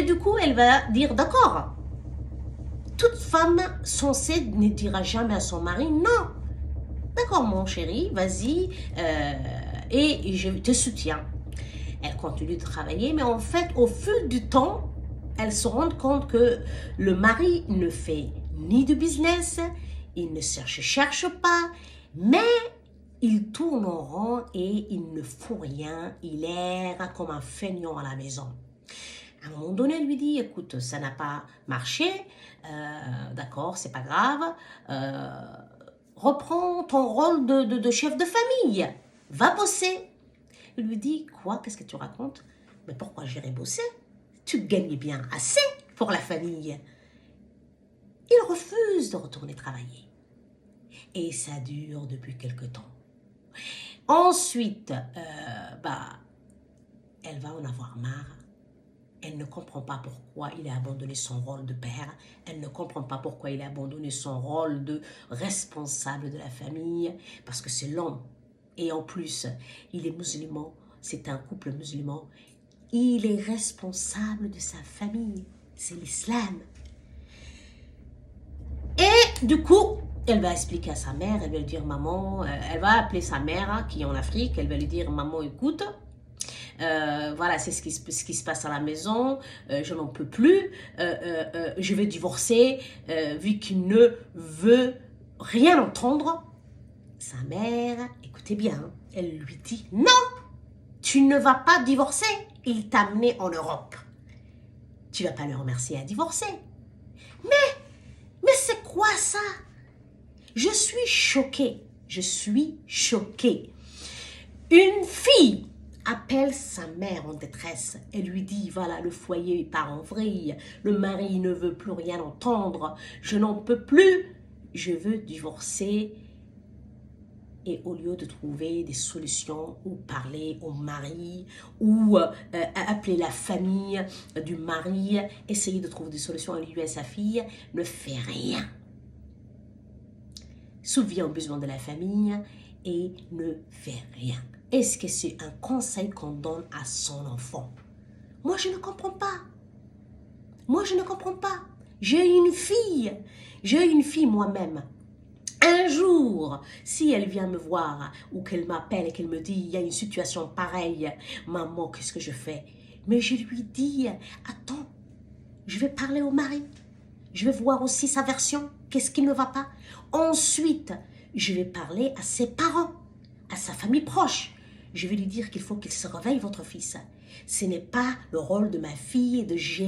Et du coup, elle va dire, d'accord, toute femme censée ne dira jamais à son mari, non. D'accord, mon chéri, vas-y, et je te soutiens. Elle continue de travailler, mais en fait, au fil du temps, elle se rend compte que le mari ne fait ni de business, il ne cherche pas, mais il tourne en rond et il ne fout rien, il erre comme un feignant à la maison. À un moment donné, elle lui dit, écoute, ça n'a pas marché, d'accord, c'est pas grave, reprends ton rôle de chef de famille, va bosser. Il lui dit, quoi, qu'est-ce que tu racontes? Mais pourquoi j'irai bosser? Tu gagnes bien assez pour la famille. Il refuse de retourner travailler. Et ça dure depuis quelque temps. Ensuite, elle va en avoir marre. Elle ne comprend pas pourquoi il a abandonné son rôle de père. Elle ne comprend pas pourquoi il a abandonné son rôle de responsable de la famille. Parce que c'est l'homme. Et en plus, il est musulman. C'est un couple musulman. Il est responsable de sa famille. C'est l'islam. Et du coup, elle va expliquer à sa mère. Elle va lui dire, maman, elle va appeler sa mère qui est en Afrique. Elle va lui dire, maman, écoute, voilà, c'est ce qui se passe à la maison, je n'en peux plus, je vais divorcer, vu qu'il ne veut rien entendre. Sa mère, écoutez bien, elle lui dit, non, tu ne vas pas divorcer, il t'a amené en Europe. Tu vas pas le remercier à divorcer. Mais c'est quoi ça? Je suis choquée, Une fille appelle sa mère en détresse et lui dit, voilà, le foyer part en vrille, le mari ne veut plus rien entendre, je n'en peux plus, je veux divorcer. Et au lieu de trouver des solutions ou parler au mari ou appeler la famille du mari, essayer de trouver des solutions à lui et à sa fille, ne fait rien. Souvient aux besoins de la famille et ne fait rien. Est-ce que c'est un conseil qu'on donne à son enfant? Moi, je ne comprends pas. J'ai une fille moi-même. Un jour, si elle vient me voir ou qu'elle m'appelle et qu'elle me dit, il y a une situation pareille, maman, qu'est-ce que je fais? Mais je lui dis, attends, je vais parler au mari. Je vais voir aussi sa version, qu'est-ce qui ne va pas. Ensuite, je vais parler à ses parents, à sa famille proche. Je vais lui dire qu'il faut qu'il se réveille, votre fils. Ce n'est pas le rôle de ma fille de gérer